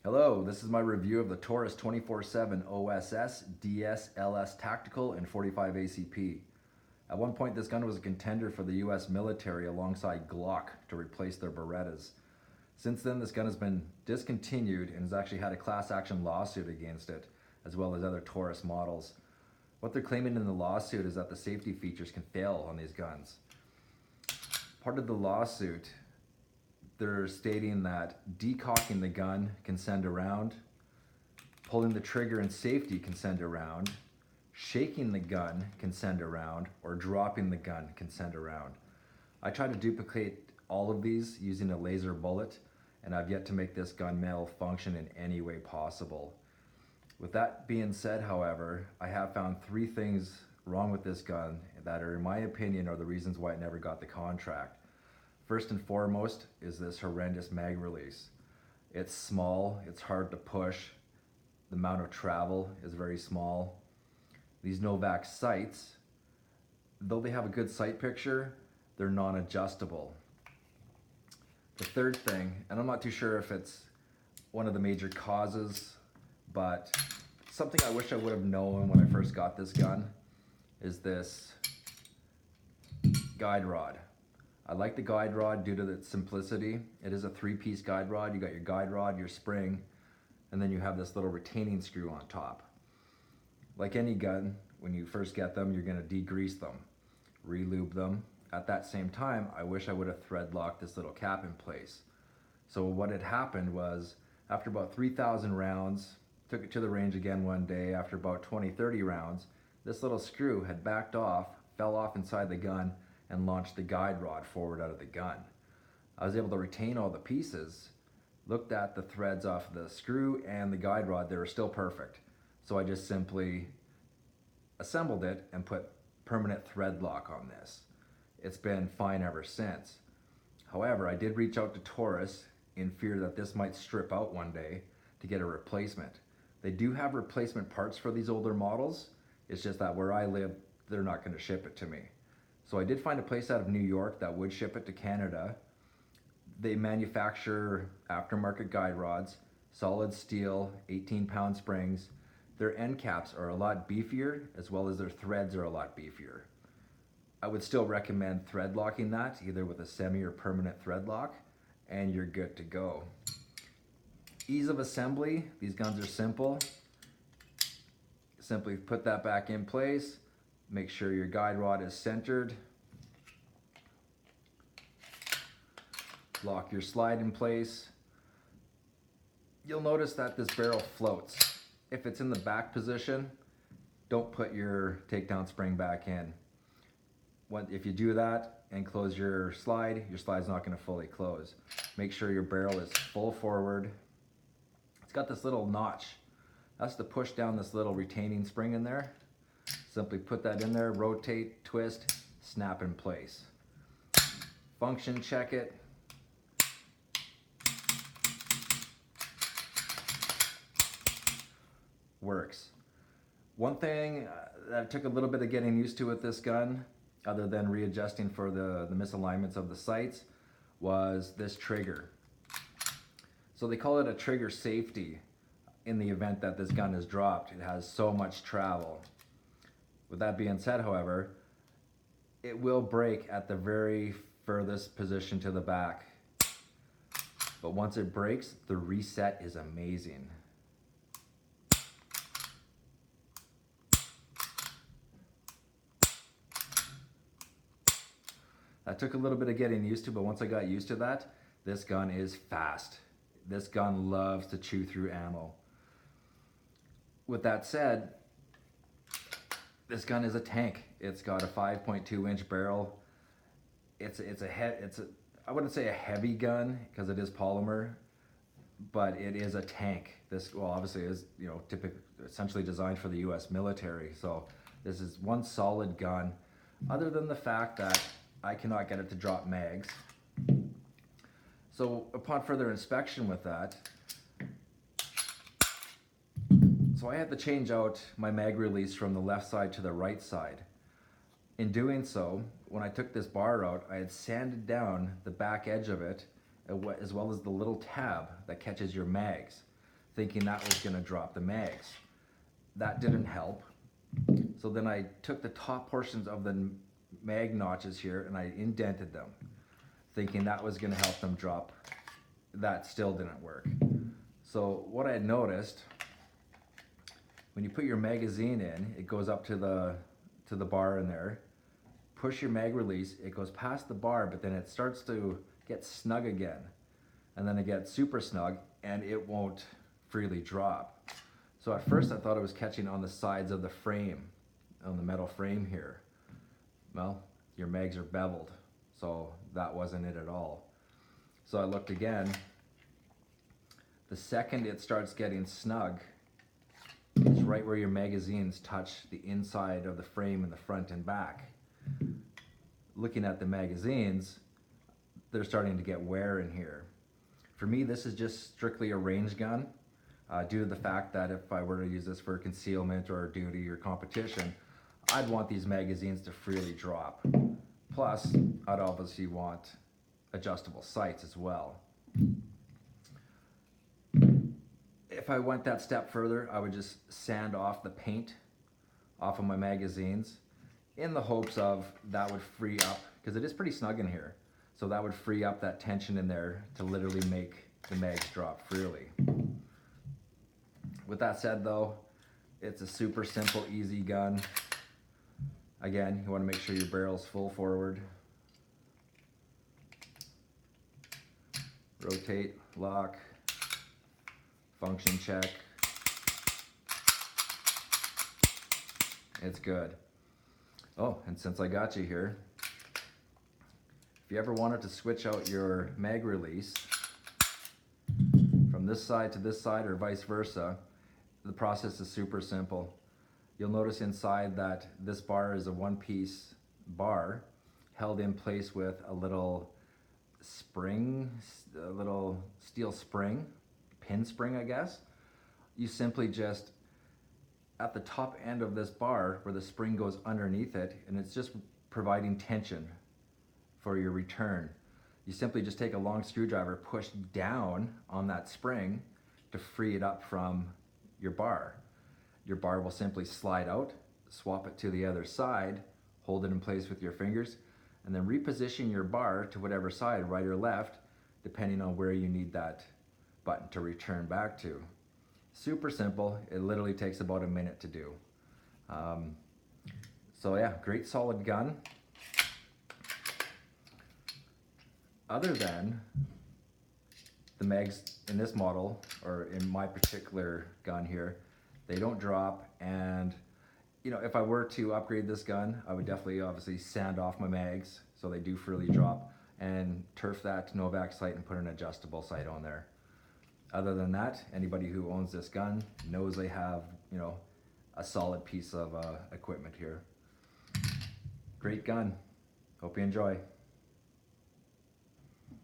Hello, this is my review of the Taurus 24/7 OSS DS LS Tactical and 45 ACP. At one point, this gun was a contender for the US military alongside Glock to replace their Berettas. Since then, this gun has been discontinued and has actually had a class action lawsuit against it, as well as other Taurus models. What they're claiming in the lawsuit is that the safety features can fail on these guns. Part of the lawsuit, they're stating that decocking the gun can send a round, pulling the trigger in safety can send a round, shaking the gun can send a round, or dropping the gun can send a round. I tried to duplicate all of these using a laser bullet, and I've yet to make this gun malfunction in any way possible. With that being said, however, I have found 3 things wrong with this gun that are, in my opinion, are the reasons why it never got the contract. First and foremost is this horrendous mag release. It's small, it's hard to push, the amount of travel is very small. These Novak sights, though they have a good sight picture, they're non-adjustable. The third thing, and I'm not too sure if it's one of the major causes, but something I wish I would have known when I first got this gun is this guide rod. I like the guide rod due to its simplicity. It is a 3-piece guide rod. You got your guide rod, your spring, and then you have this little retaining screw on top. Like any gun, when you first get them, you're gonna degrease them, re-lube them. At that same time, I wish I would have thread locked this little cap in place. So what had happened was, after about 3,000 rounds, took it to the range again one day, after about 20, 30 rounds, this little screw had backed off, fell off inside the gun, and launched the guide rod forward out of the gun. I was able to retain all the pieces, looked at the threads off the screw and the guide rod, they were still perfect. So I just simply assembled it and put permanent thread lock on this. It's been fine ever since. However, I did reach out to Taurus in fear that this might strip out one day to get a replacement. They do have replacement parts for these older models. It's just that where I live, they're not going to ship it to me. So I did find a place out of New York that would ship it to Canada. They manufacture aftermarket guide rods, solid steel, 18-pound springs. Their end caps are a lot beefier, as well as their threads are a lot beefier. I would still recommend thread locking that, either with a semi or permanent thread lock, and you're good to go. Ease of assembly, these guns are simple. Simply put that back in place. Make sure your guide rod is centered. Lock your slide in place. You'll notice that this barrel floats. If it's in the back position, don't put your takedown spring back in. If you do that and close your slide's not going to fully close. Make sure your barrel is full forward. It's got this little notch. That's to push down this little retaining spring in there. Simply put that in there, rotate, twist, snap in place. Function check it. Works. One thing that took a little bit of getting used to with this gun, other than readjusting for the misalignments of the sights, was this trigger. So they call it a trigger safety in the event that this gun is dropped. It has so much travel. With that being said, however, it will break at the very furthest position to the back. But once it breaks, the reset is amazing. That took a little bit of getting used to, but once I got used to that, this gun is fast. This gun loves to chew through ammo. With that said, this gun is a tank. It's got a 5.2-inch barrel. I wouldn't say a heavy gun because it is polymer, but it is a tank. This, well, obviously is, essentially designed for the US military. So this is one solid gun, other than the fact that I cannot get it to drop mags. So upon further inspection with that, so I had to change out my mag release from the left side to the right side. In doing so, when I took this bar out, I had sanded down the back edge of it, as well as the little tab that catches your mags. thinking that was gonna drop the mags. That didn't help. So then I took the top portions of the mag notches here and I indented them, thinking that was gonna help them drop. That still didn't work. So what I had noticed, when you put your magazine in, it goes up to the bar in there. Push your mag release, it goes past the bar, but then it starts to get snug again. And then it gets super snug and it won't freely drop. So at first I thought it was catching on the sides of the frame, on the metal frame here. Well, your mags are beveled, so that wasn't it at all. So I looked again. The second it starts getting snug is right where your magazines touch the inside of the frame in the front and back. Looking at the magazines, they're starting to get wear in here. For me, this is just strictly a range gun, due to the fact that if I were to use this for concealment or duty or competition, I'd want these magazines to freely drop. Plus, I'd obviously want adjustable sights as well. If I went that step further, I would just sand off the paint off of my magazines in the hopes of that would free up, because it is pretty snug in here, so that would free up that tension in there to literally make the mags drop freely. With that said though, it's a super simple, easy gun. Again, you want to make sure your barrel's full forward. Rotate, lock, function check. It's good. Oh, and since I got you here, if you ever wanted to switch out your mag release from this side to this side or vice versa, the process is super simple. You'll notice inside that this bar is a one-piece bar held in place with a little spring, a little steel spring, pin spring I guess. You simply just, at the top end of this bar where the spring goes underneath it, and it's just providing tension for your return. You simply just take a long screwdriver, push down on that spring to free it up from your bar. Your bar will simply slide out, swap it to the other side, hold it in place with your fingers, and then reposition your bar to whatever side, right or left, depending on where you need that button to return back to. Super simple. It literally takes about a minute to do. So yeah, great solid gun. Other than the mags in this model, or in my particular gun here, they don't drop, and you know, if I were to upgrade this gun, I would definitely obviously sand off my mags so they do freely drop, and turf that Novak sight and put an adjustable sight on there. Other than that, anybody who owns this gun knows they have, you know, a solid piece of equipment here. Great gun. Hope you enjoy.